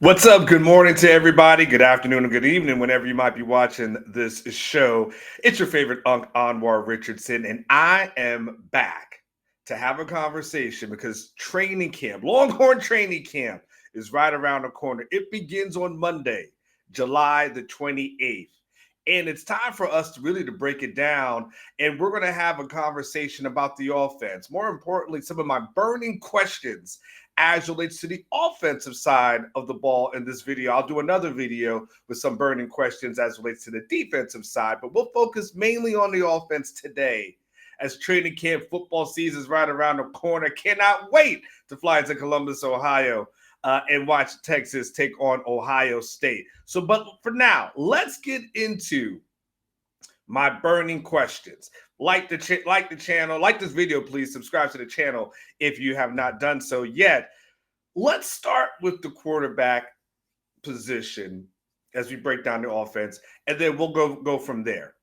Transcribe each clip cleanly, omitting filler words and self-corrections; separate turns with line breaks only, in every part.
What's up? Good morning to everybody. Good afternoon and good evening, whenever you might be watching this show. It's your favorite Unc Anwar Richardson, and I am back to have a conversation because training camp, Longhorn training camp, is right around the corner. It begins on Monday, July the 28th. And it's time for us to really to break it down. And we're going to have a conversation about the offense. More importantly, some of my burning questions as relates to the offensive side of the ball in this video. I'll do another video with some burning questions as relates to the defensive side, but we'll focus mainly on the offense today as training camp football season is right around the corner. Cannot wait to fly to Columbus, Ohio, and watch Texas take on Ohio State. So, but for now, let's get into my burning questions. Like the channel, like this video, please subscribe to the channel if you have not done so yet. Let's start with the quarterback position as we break down the offense, and then we'll go from there.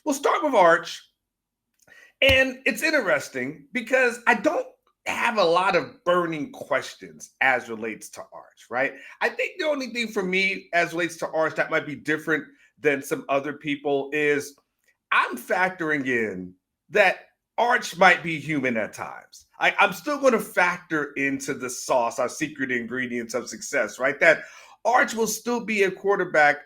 We'll start with Arch, and it's interesting because I don't have a lot of burning questions as relates to Arch, right? I think the only thing for me as relates to Arch that might be different than some other people is I'm factoring in that Arch might be human at times. I'm still going to factor into the sauce, our secret ingredients of success, right? That Arch will still be a quarterback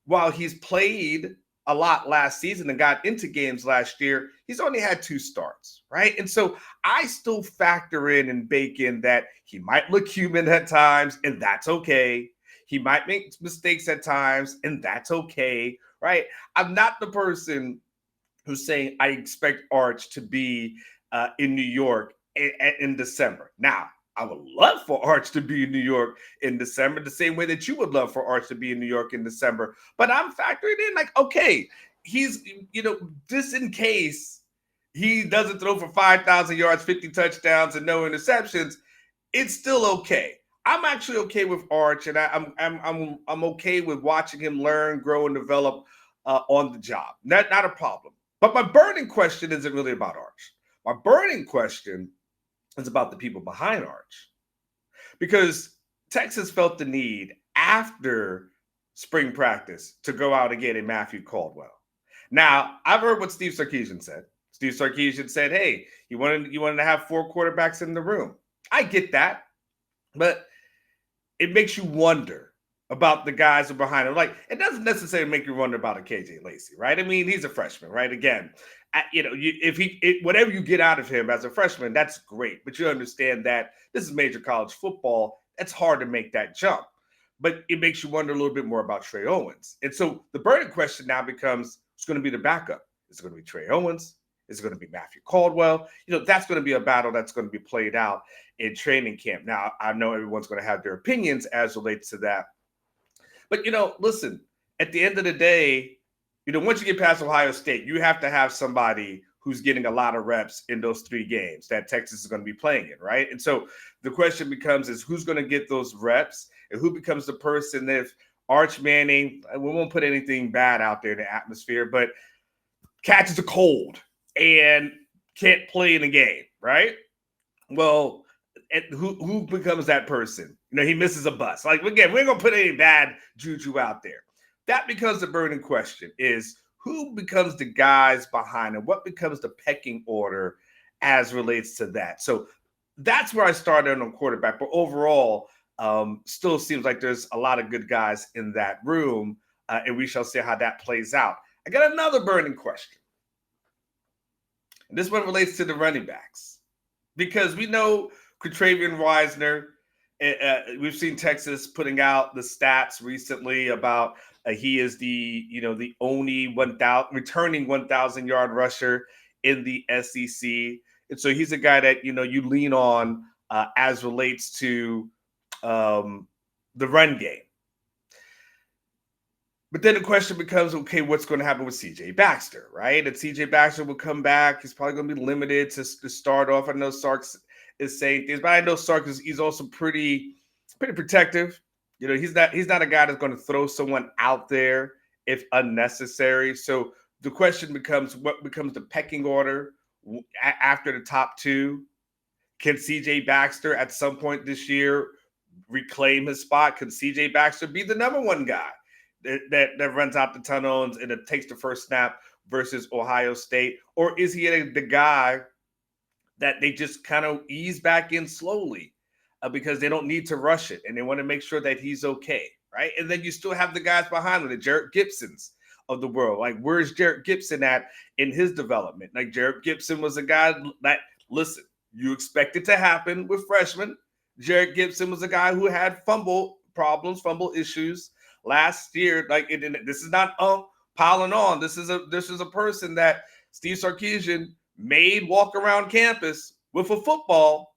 while he's played a lot last season and got into games last year. He's only had 2 starts, right? And so I still factor in and bake in that he might look human at times, and that's okay. He might make mistakes at times, and that's okay, right? I'm not the person who's saying I expect Arch to be in New York in December. Now, I would love for Arch to be in New York in December, the same way that you would love for Arch to be in New York in December. But I'm factoring in like, okay, he's, just in case he doesn't throw for 5,000 yards, 50 touchdowns, and no interceptions, it's still okay. I'm actually okay with Arch, and I'm okay with watching him learn, grow, and develop on the job. Not a problem. But my burning question isn't really about Arch. My burning question is about the people behind Arch. Because Texas felt the need after spring practice to go out and get a Matthew Caldwell. Now, I've heard what Steve Sarkisian said. Steve Sarkisian said, hey, you wanted to have 4 quarterbacks in the room. I get that. But it makes you wonder about the guys who are behind him. Like, it doesn't necessarily make you wonder about a KJ Lacey, right? I mean, he's a freshman, right? Again, whatever you get out of him as a freshman, that's great. But you understand that this is major college football. It's hard to make that jump. But it makes you wonder a little bit more about Trey Owens. And so the burning question now becomes, who's going to be the backup? Is it going to be Trey Owens? Is it going to be Matthew Caldwell? That's going to be a battle that's going to be played out in training camp. Now, I know everyone's going to have their opinions as relates to that. But, listen, at the end of the day, once you get past Ohio State, you have to have somebody who's getting a lot of reps in those 3 games that Texas is going to be playing in, right? And so the question becomes is who's going to get those reps and who becomes the person if Arch Manning, we won't put anything bad out there in the atmosphere, but catches a cold and can't play in a game, right? Well, who becomes that person? He misses a bus. Like, again, we ain't going to put any bad juju out there. That becomes the burning question is who becomes the guys behind him? What becomes the pecking order as relates to that? So that's where I started on quarterback. But overall, still seems like there's a lot of good guys in that room, and we shall see how that plays out. I got another burning question. And this one relates to the running backs. Because we know Quatravian Wisner, we've seen Texas putting out the stats recently about he is the only returning 1,000-yard rusher in the SEC. And so he's a guy that, you lean on as relates to the run game. But then the question becomes, okay, what's going to happen with C.J. Baxter, right? And C.J. Baxter will come back. He's probably going to be limited to start off. I know Sark is saying things, but I know Sark he's also pretty protective. He's not a guy that's going to throw someone out there if unnecessary. So the question becomes, what becomes the pecking order after the top 2? Can C.J. Baxter at some point this year reclaim his spot? Could CJ Baxter be the number one guy that runs out the tunnels and it takes the first snap versus Ohio State? Or is he the guy that they just kind of ease back in slowly because they don't need to rush it and they want to make sure that he's okay, right? And then you still have the guys behind him, the Jarrett Gibsons of the world. Like, where's Jarrett Gibson at in his development? Like, Jarrett Gibson was a guy that, listen, you expect it to happen with freshmen. Jarrett Gibson was a guy who had fumble problems, fumble issues last year. Like, this is not piling on. This is a person that Steve Sarkisian made walk around campus with a football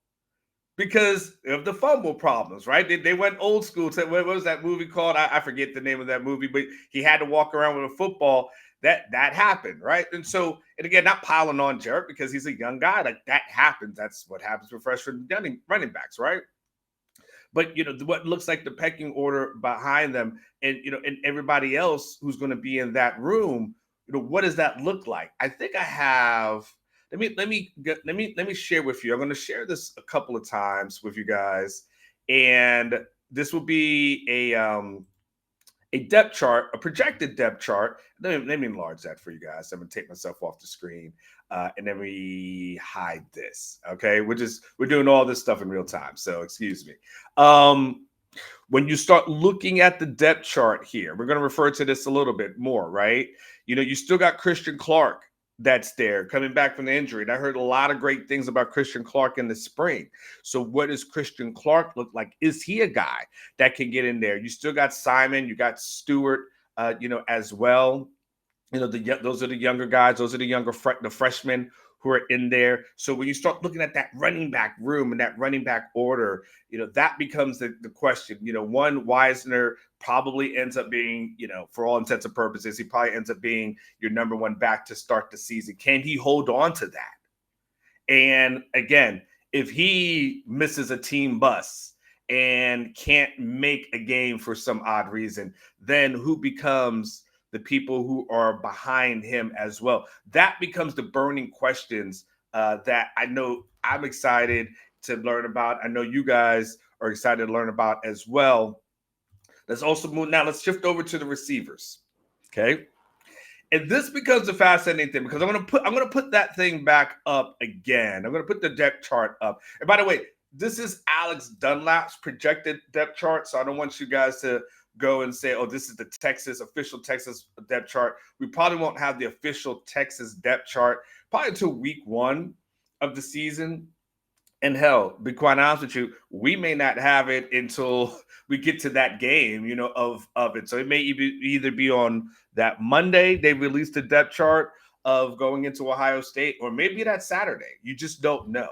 because of the fumble problems, right? They went old school to, what was that movie called? I forget the name of that movie, but he had to walk around with a football. That happened, right? And so, and again, not piling on Jarrett because he's a young guy. Like, that happens. That's what happens with freshman running backs, right? But what looks like the pecking order behind them, and and everybody else who's going to be in that room, what does that look like? I think I have. Let me share with you. I'm going to share this a couple of times with you guys, and this will be a depth chart, a projected depth chart. Let me enlarge that for you guys. I'm going to take myself off the screen, and then we hide this. Okay, we're doing all this stuff in real time, so excuse me. When you start looking at the depth chart here, we're going to refer to this a little bit more, right? You still got Christian Clark that's there coming back from the injury. And I heard a lot of great things about Christian Clark in the spring. So what does Christian Clark look like? Is he a guy that can get in there? You still got Simon, you got Stewart, as well. Those are the younger guys. Those are the freshmen who are in there. So when you start looking at that running back room and that running back order, that becomes the question. One, Wisner probably ends up being, for all intents and purposes, he probably ends up being your number one back to start the season. Can he hold on to that? And again, if he misses a team bus and can't make a game for some odd reason, then who becomes the people who are behind him as well? That becomes the burning questions that I know I'm excited to learn about. I know you guys are excited to learn about as well. Let's also move now. Let's shift over to the receivers. Okay. And this becomes a fascinating thing because I'm gonna put that thing back up again. I'm gonna put the depth chart up. And by the way, this is Alex Dunlap's projected depth chart. So I don't want you guys to go and say, oh, this is the official Texas depth chart. We probably won't have the official Texas depth chart probably until week 1 of the season. And hell, be quite honest with you, we may not have it until we get to that game, of it. So it may either be on that Monday, they release the depth chart of going into Ohio State, or maybe that Saturday. You just don't know.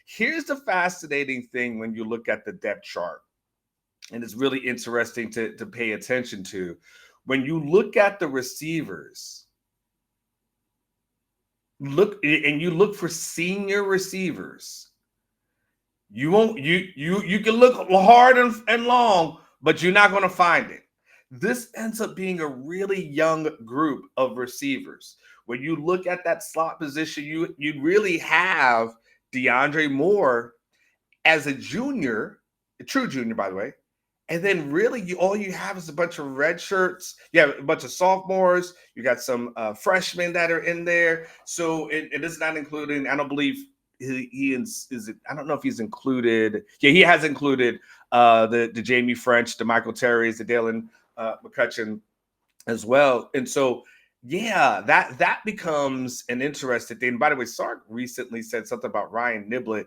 Here's the fascinating thing when you look at the depth chart, and it's really interesting to pay attention to. When you look at the receivers, look for senior receivers. You won't. You can look hard and long, but you're not going to find it. This ends up being a really young group of receivers. When you look at that slot position, you really have DeAndre Moore as a junior, a true junior, by the way. And then really, all you have is a bunch of red shirts. You have a bunch of sophomores. You got some freshmen that are in there. So it is not including. I don't believe he is. I don't know if he's included. Yeah, he has included the Jamie French, the Michael Terrys, the Dalen McCutcheon as well. And so, yeah, that becomes an interesting thing. By the way, Sark recently said something about Ryan Niblett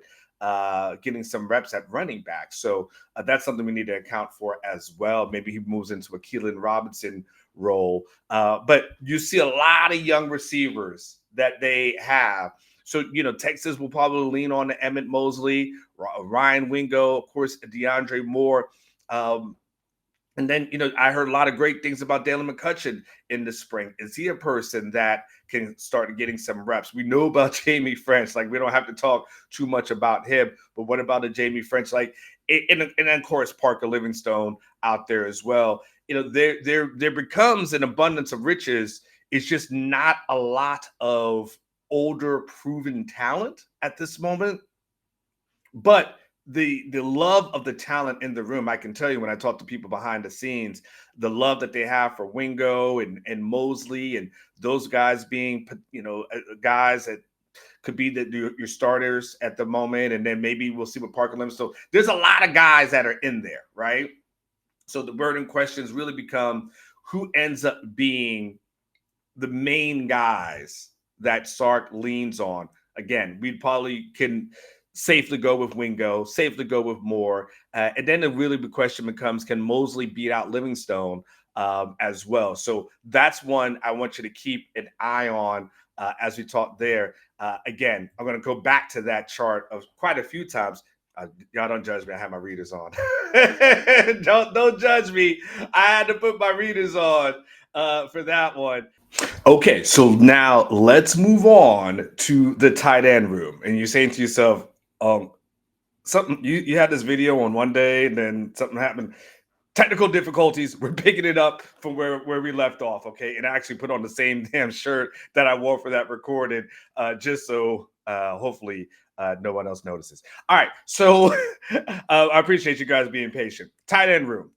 getting some reps at running back. So that's something we need to account for as well. Maybe he moves into a Keelan Robinson role. But you see a lot of young receivers that they have. So, Texas will probably lean on to Emmett Mosley, Ryan Wingo, of course, DeAndre Moore. And then, I heard a lot of great things about Dalen McCutcheon in the spring. Is he a person that can start getting some reps? We know about Jamie French. Like, we don't have to talk too much about him. But what about a Jamie French? Like, and of course, Parker Livingstone out there as well. There becomes an abundance of riches. It's just not a lot of older proven talent at this moment. But the love of the talent in the room. I can tell you when I talk to people behind the scenes, the love that they have for Wingo and Mosley and those guys being guys that could be your starters at the moment, and then maybe we'll see what Parker Lim. So there's a lot of guys that are in there, right? So the burning questions really become who ends up being the main guys that Sark leans on. Again, we probably can safely go with Wingo, safely go with Moore. And then the really big question becomes, can Mosley beat out Livingstone as well? So that's one I want you to keep an eye on as we talk there. Again, I'm going to go back to that chart of quite a few times. Y'all don't judge me. I have my readers on. don't judge me. I had to put my readers on for that one. Okay, so now let's move on to the tight end room. And you're saying to yourself, something you had this video on one day, and then something happened. Technical difficulties. We're picking it up from where we left off. Okay, and I actually put on the same damn shirt that I wore for that recording, just so hopefully no one else notices. All right, so I appreciate you guys being patient. Tight end room.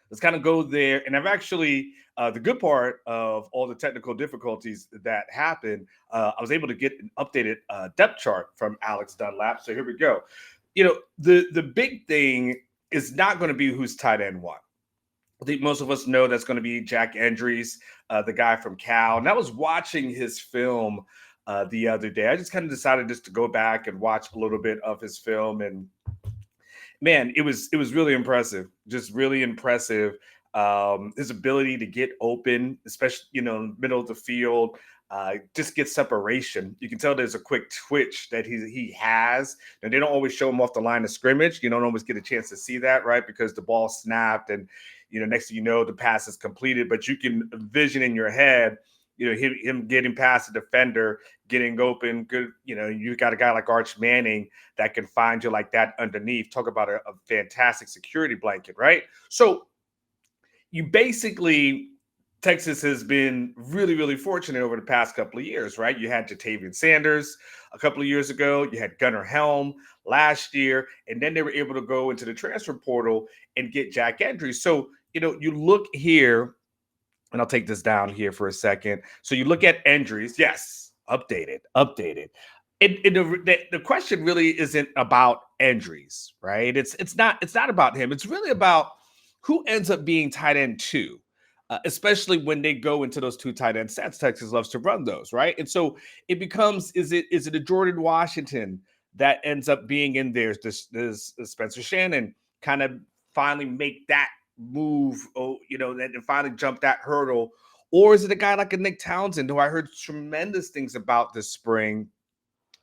Let's kind of go there. And I've actually, the good part of all the technical difficulties that happened, I was able to get an updated depth chart from Alex Dunlap. So here we go. The big thing is not going to be who's tight end one. I think most of us know that's going to be Jack Endries, the guy from Cal. And I was watching his film the other day. I just kind of decided just to go back and watch a little bit of his film, and man, it was really impressive. Just really impressive. His ability to get open, especially middle of the field, just get separation. You can tell there's a quick twitch that he has, and they don't always show him off the line of scrimmage. You don't always get a chance to see that, right? Because the ball snapped, and next thing you know, the pass is completed. But you can envision in your head, him getting past the defender, getting open. Good, you got a guy like Arch Manning that can find you like that underneath. Talk about a fantastic security blanket, right? So you basically, Texas has been really, really fortunate over the past couple of years, right? You had Jatavian Sanders a couple of years ago. You had Gunnar Helm last year, and then they were able to go into the transfer portal and get Jack Endries. So, you look here, and I'll take this down here for a second. So you look at Endries, yes, updated. The question really isn't about Endries, right? It's not about him. It's really about who ends up being tight end two, especially when they go into those two tight end sets. Texas loves to run those, right? And so it becomes, is it a Jordan Washington that ends up being in there? Does Spencer Shannon kind of finally make that move, and finally jump that hurdle? Or is it a guy like a Nick Townsend, who I heard tremendous things about this spring?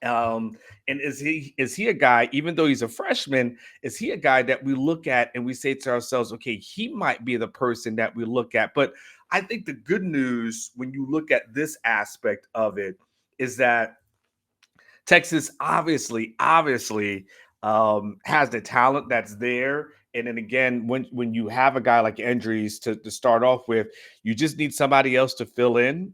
And is he a guy, even though he's a freshman, is he a guy that we look at and we say to ourselves, okay, he might be the person that we look at? But I think the good news when you look at this aspect of it is that Texas obviously has the talent that's there. And then again, when you have a guy like Endries to start off with, you just need somebody else to fill in.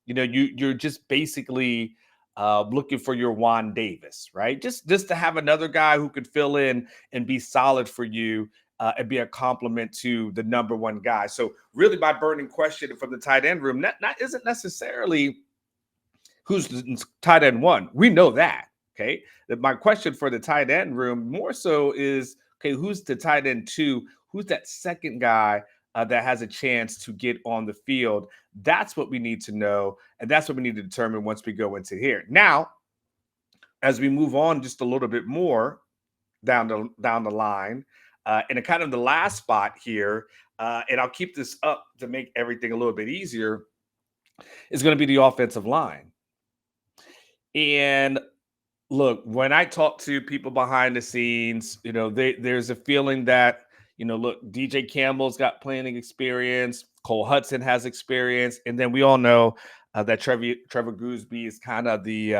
You're just basically looking for your Juan Davis, right? Just to have another guy who could fill in and be solid for you and be a complement to the number one guy. So really, my burning question from the tight end room not isn't necessarily who's the tight end one. We know that. Okay. My question for the tight end room more so is, okay, who's the tight end two? Who's that second guy that has a chance to get on the field? That's what we need to know. And that's what we need to determine once we go into here. Now, as we move on just a little bit more down the line, and kind of the last spot here, and I'll keep this up to make everything a little bit easier, is going to be the offensive line. And look, when I talk to people behind the scenes, there's a feeling that, look, DJ Campbell's got playing experience, Cole Hudson has experience, and then we all know that Trevor Gooseby is kind of the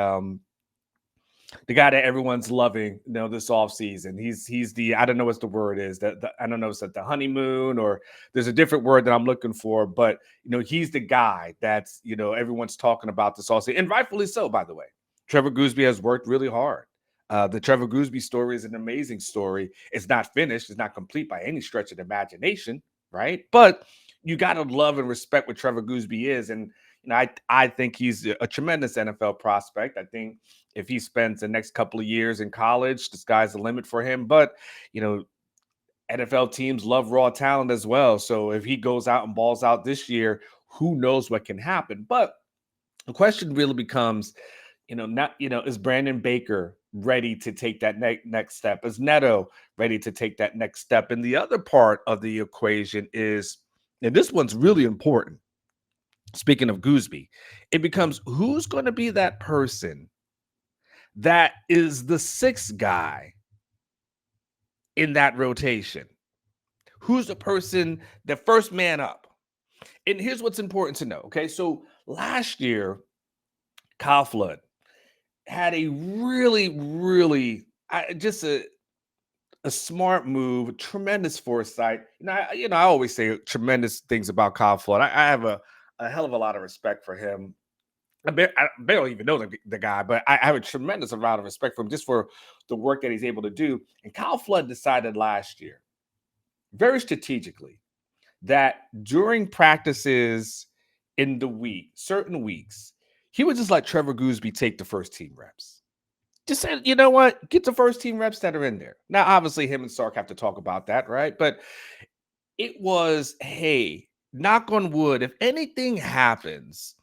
guy that everyone's loving, this offseason. He's the, I don't know what the word is, that I don't know, it's like the honeymoon, or there's a different word that I'm looking for, but he's the guy that's everyone's talking about this offseason, and rightfully so, by the way. Trevor Gooseby has worked really hard. The Trevor Goosby story is an amazing story. It's not finished, it's not complete by any stretch of the imagination, right? But you got to love and respect what Trevor Goosby is. And I think he's a tremendous NFL prospect. I think if he spends the next couple of years in college, the sky's the limit for him. But you know, NFL teams love raw talent as well. So if he goes out and balls out this year, who knows what can happen? But the question really becomes, not is Brandon Baker ready to take that next step? Is Neto ready to take that next step? And the other part of the equation is, and this one's really important. Speaking of Gooseby, it becomes who's going to be that person that is the sixth guy in that rotation? Who's the person, the first man up? And here's what's important to know. Okay. So last year, Kyle Flood had a really, really just a smart move, tremendous foresight. I always say tremendous things about Kyle Flood. I have a hell of a lot of respect for him. I barely even know the guy, but I have a tremendous amount of respect for him just for the work that he's able to do. And Kyle Flood decided last year, very strategically, that during practices in the week, certain weeks, he would just let Trevor Goosby take the first team reps. Just said, you know what? Get the first team reps that are in there. Now, obviously, him and Sark have to talk about that, right? But it was, hey, knock on wood, if anything happens,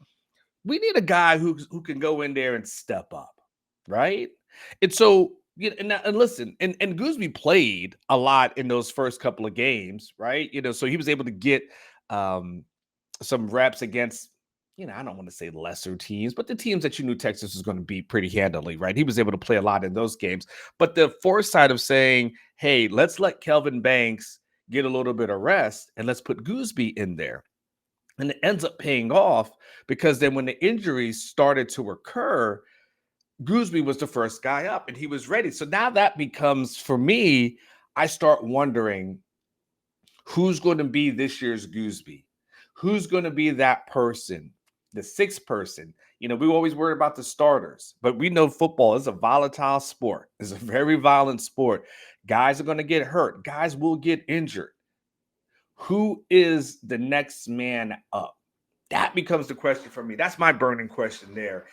we need a guy who can go in there and step up, right? And so, and listen, and Gooseby played a lot in those first couple of games, right? So he was able to get um, some reps against, I don't want to say lesser teams, but the teams that you knew Texas was going to beat pretty handily, right? He was able to play a lot in those games. But the foresight of saying, hey, let's let Kelvin Banks get a little bit of rest and let's put Gooseby in there. And it ends up paying off because then when the injuries started to occur, Gooseby was the first guy up and he was ready. So now that becomes, for me, I start wondering who's going to be this year's Gooseby? Who's going to be that person, the sixth person? We always worry about the starters, but we know football is a volatile sport. It's a very violent sport. Guys are going to get hurt. Guys will get injured. Who is the next man up? That becomes the question for me. That's my burning question there.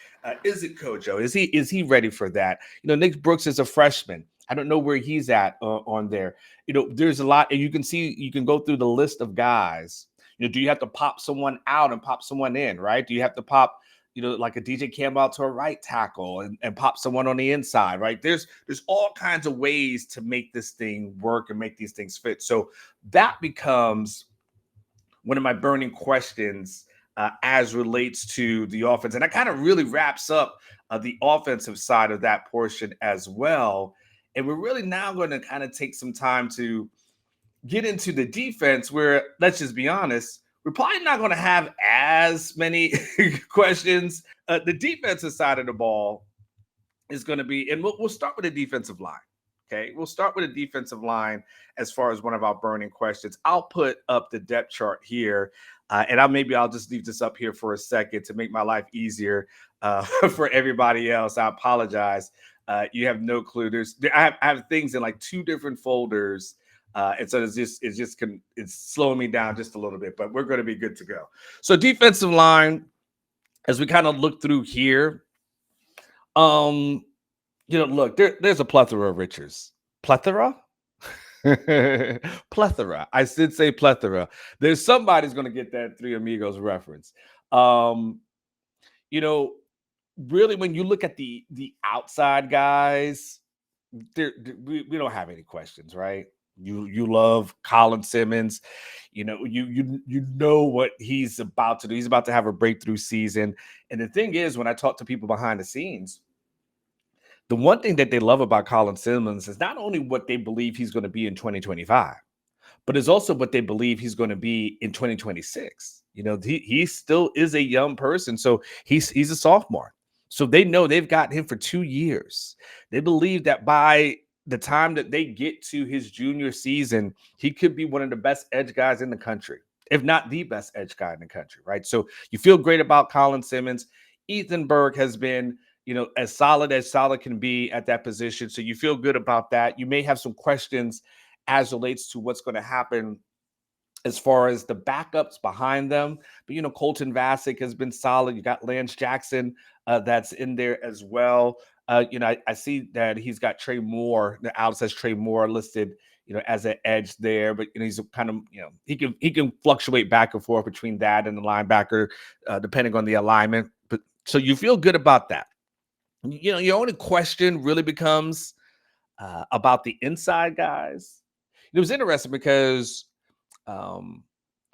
Is it Kojo? Is he ready for that? Nick Brooks is a freshman. I don't know where he's at on there. There's a lot, and you can go through the list of guys. Do you have to pop someone out and pop someone in, right? Do you have to pop, like a DJ Campbell out to a right tackle and pop someone on the inside, right? There's all kinds of ways to make this thing work and make these things fit. So that becomes one of my burning questions as relates to the offense. And that kind of really wraps up the offensive side of that portion as well. And we're really now going to kind of take some time to get into the defense where, let's just be honest, we're probably not going to have as many questions. The defensive side of the ball is going to be, and we'll start with the defensive line. Okay, we'll start with the defensive line as far as one of our burning questions. I'll put up the depth chart here, and I'll just leave this up here for a second to make my life easier for everybody else. I apologize. You have no clue. I have things in like two different folders, and so it's slowing me down just a little bit. But we're going to be good to go. So defensive line, as we kind of look through here, look, there's a plethora of Richards. Plethora? Plethora. I did say plethora. There's somebody's going to get that Three Amigos reference. Really, when you look at the outside guys, we don't have any questions, right? You love Colin Simmons. You know what he's about to do. He's about to have a breakthrough season. And the thing is, when I talk to people behind the scenes, the one thing that they love about Colin Simmons is not only what they believe he's going to be in 2025, but it's also what they believe he's going to be in 2026. He still is a young person, so he's a sophomore. So they know they've got him for 2 years. They believe that by the time that they get to his junior season, he could be one of the best edge guys in the country, if not the best edge guy in the country, right? So you feel great about Colin Simmons. Ethan Berg has been as solid can be at that position. So you feel good about that. You may have some questions as relates to what's going to happen as far as the backups behind them. But, Colton Vasek has been solid. You got Lance Jackson that's in there as well. I see that he's got Trey Moore. The out says Trey Moore listed, as an edge there, but he's kind of, he can fluctuate back and forth between that and the linebacker, depending on the alignment. But so you feel good about that. Your only question really becomes about the inside guys. It was interesting because when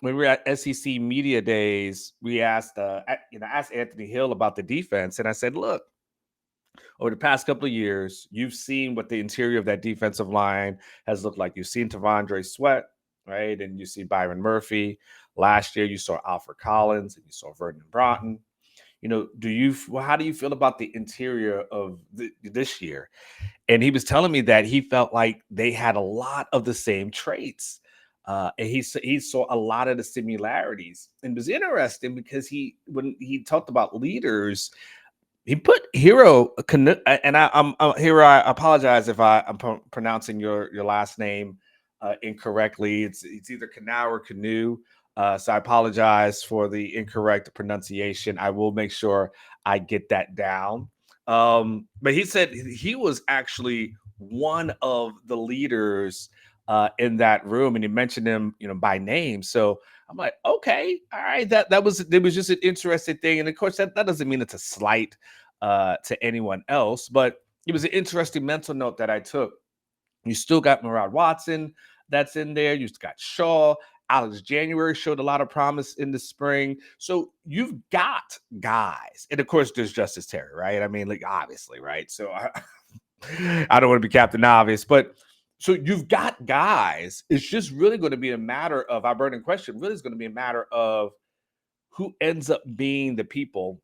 we were at SEC Media Days, we asked Anthony Hill about the defense, and I said, "Look, over the past couple of years, you've seen what the interior of that defensive line has looked like. You've seen Tavondre Sweat, right, and you see Byron Murphy. Last year, you saw Alfred Collins, and you saw Vernon Broughton. How do you feel about the interior of this year?" And he was telling me that he felt like they had a lot of the same traits. And he saw a lot of the similarities. And it was interesting because when he talked about leaders, he put Hero Cano, and I'm Hero. I apologize if I'm pronouncing your last name incorrectly. It's either Canal or Canoe. So I apologize for the incorrect pronunciation. I will make sure I get that down. But he said he was actually one of the leaders in that room, and he mentioned him, by name. So I'm like, okay, all right, that was just an interesting thing, and of course that doesn't mean it's a slight to anyone else, but it was an interesting mental note that I took. You still got Murad Watson that's in there. You got Shaw. Alex January showed a lot of promise in the spring. So you've got guys. And of course, there's Justice Terry, right? I mean, like, obviously, right? So I don't want to be Captain Obvious, but so you've got guys. It's just really going to be a matter of our burning question, really is going to be a matter of who ends up being the people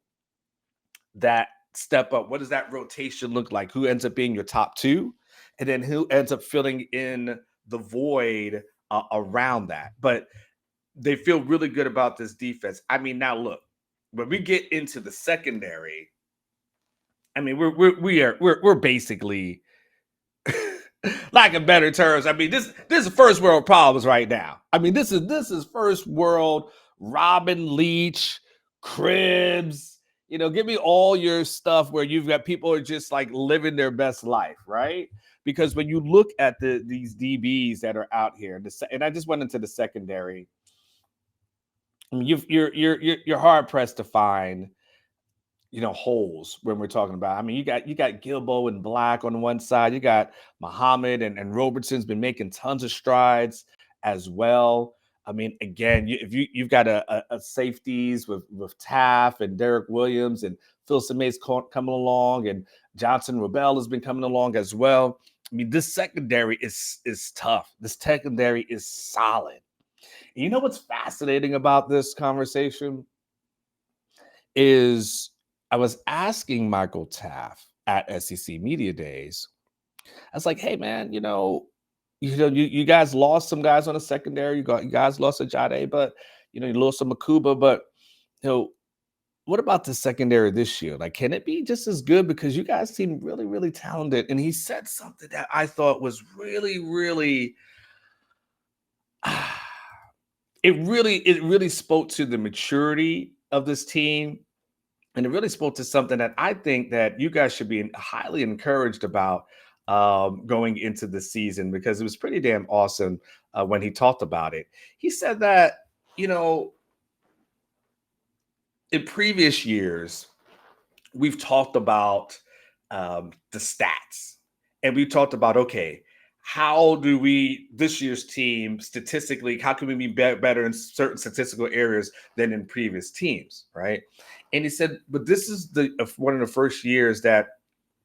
that step up. What does that rotation look like? Who ends up being your top two? And then who ends up filling in the void around that? But they feel really good about this defense. I mean, now look, when we get into the secondary, I mean, we're basically, like in better terms. I mean, this is first world problems right now. I mean, this is first world. Robin Leach, Cribs. Give me all your stuff where you've got people are just like living their best life, right? Because when you look at these DBs that are out here, and I just went into the secondary, I mean, you're hard pressed to find holes when we're talking about. I mean, you got Gilbo and Black on one side. You got Muhammad and Robertson's been making tons of strides as well. I mean, again, if you've got a safeties with Taff and Derek Williams and Phil Mays coming along, and Johnson Rebel has been coming along as well. I mean, this secondary is tough. This secondary is solid. And you know what's fascinating about this conversation is I was asking Michael Taff at SEC Media Days. I was like, "Hey, man, you guys lost some guys on the secondary. You guys lost a Jade, but you lost a Makuba. But what about the secondary this year? Like, can it be just as good? Because you guys seem really, really talented." And he said something that I thought was really, really. It really spoke to the maturity of this team. And it really spoke to something that I think that you guys should be highly encouraged about going into the season, because it was pretty damn awesome when he talked about it. He said that, in previous years, we've talked about the stats, and we talked about, okay, how do this year's team statistically, how can we be better in certain statistical areas than in previous teams, right? And he said, but this is one of the first years that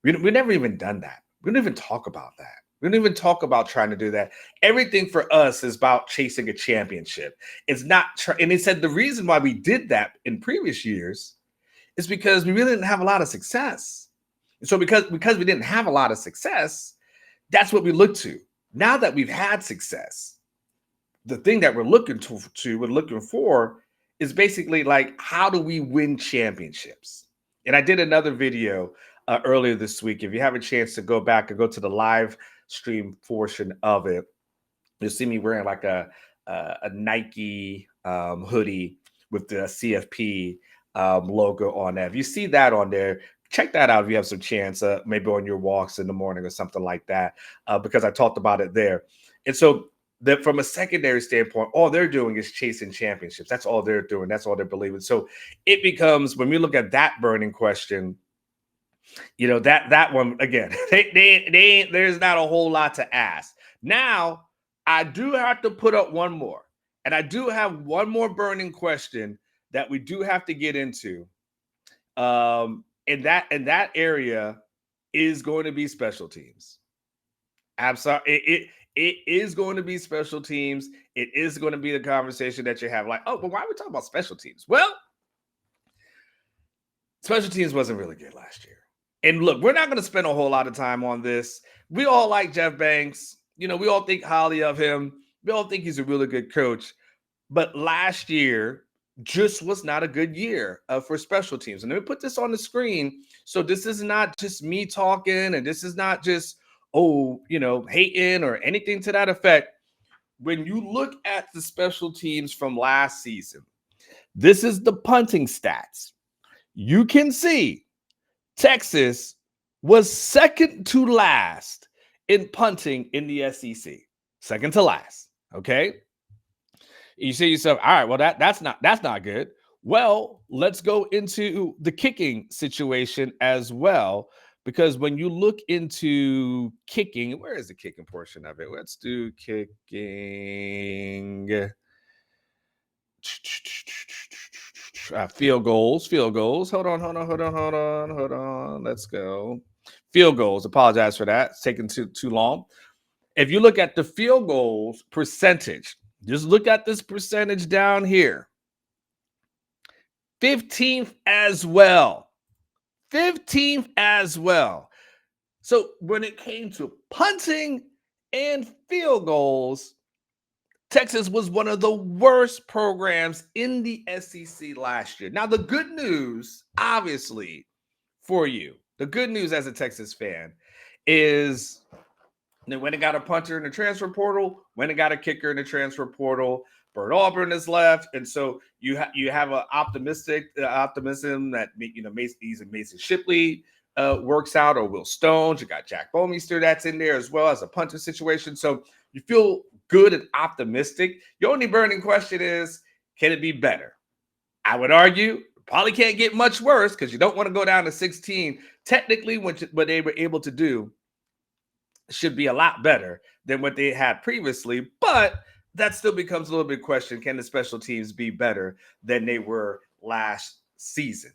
we never even done that. We don't even talk about that. We don't even talk about trying to do that. Everything for us is about chasing a championship. It's not. And he said the reason why we did that in previous years is because we really didn't have a lot of success. And so because we didn't have a lot of success, that's what we look to. Now that we've had success, the thing that we're looking for is basically like, how do we win championships? And I did another video earlier this week. If you have a chance to go back and go to the live stream portion of it, you'll see me wearing like a Nike hoodie with the CFP logo on that. If you see that on there, check that out if you have some chance, maybe on your walks in the morning or something like that, because I talked about it there. And so that from a secondary standpoint, all they're doing is chasing championships. That's all they're doing. That's all they're believing. So it becomes, when we look at that burning question, that one again, there's not a whole lot to ask. Now, I do have to put up one more, and I do have one more burning question that we do have to get into. In that area is going to be special teams. Absolutely, it is going to be special teams. It is going to be the conversation that you have, like, oh, but why are we talking about special teams? Well, special teams wasn't really good last year. And look, we're not going to spend a whole lot of time on this. We all like Jeff Banks. We all think highly of him. We all think he's a really good coach. But last year just was not a good year for special teams. And let me put this on the screen. So this is not just me talking, and this is not just, hating or anything to that effect. When you look at the special teams from last season, this is the punting stats. You can see Texas was second to last in punting in the SEC. Second to last. Okay. You say to yourself, all right, well, that's not good. Well, let's go into the kicking situation as well. Because when you look into kicking, where is the kicking portion of it? Let's do kicking. Field goals. Hold on. Let's go. Field goals. Apologize for that. It's taking too long. If you look at the field goals percentage, just look at this percentage down here. 15th as well. 15th as well. So when it came to punting and field goals, Texas was one of the worst programs in the SEC last year. Now, the good news, obviously, for you, the good news as a Texas fan is they went and got a punter in the transfer portal, went and got a kicker in the transfer portal. Bert Auburn is left, and so you have an optimism that Mason Shipley works out, or Will Stones. You got Jack Bomeister that's in there as well as a punter situation. So you feel good and optimistic. Your only burning question is, can it be better? I would argue probably can't get much worse, because you don't want to go down to 16. Technically, what they were able to do should be a lot better than what they had previously, but that still becomes a little bit question. Can the special teams be better than they were last season?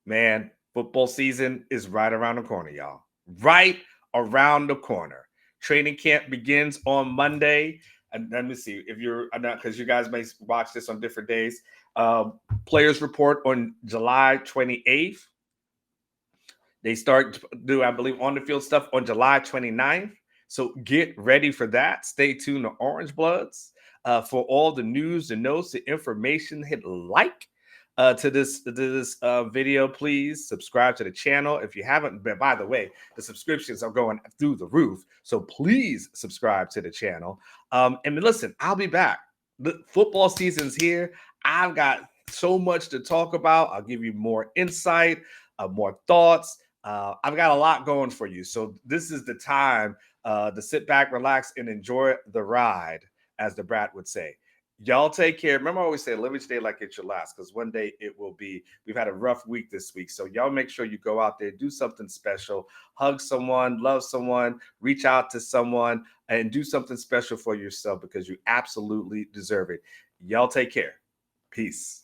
Man, football season is right around the corner, y'all. Right around the corner. Training camp begins on Monday. And let me see if you're not, because you guys may watch this on different days. Players report on July 28th. They start to do, I believe, on the field stuff on July 29th. So get ready for that. Stay tuned to Orange Bloods for all the news, the notes, the information. Hit like to this video. Please subscribe to the channel if you haven't been. By the way, the subscriptions are going through the roof, so please subscribe to the channel. And listen, I'll be back. The football season's here. I've got so much to talk about. I'll give you more insight, more thoughts. I've got a lot going for you. So this is the time to sit back, relax, and enjoy the ride, as the brat would say. Y'all take care. Remember, I always say, live each day like it's your last, because one day it will be. We've had a rough week this week. So y'all make sure you go out there, do something special, hug someone, love someone, reach out to someone, and do something special for yourself, because you absolutely deserve it. Y'all take care. Peace.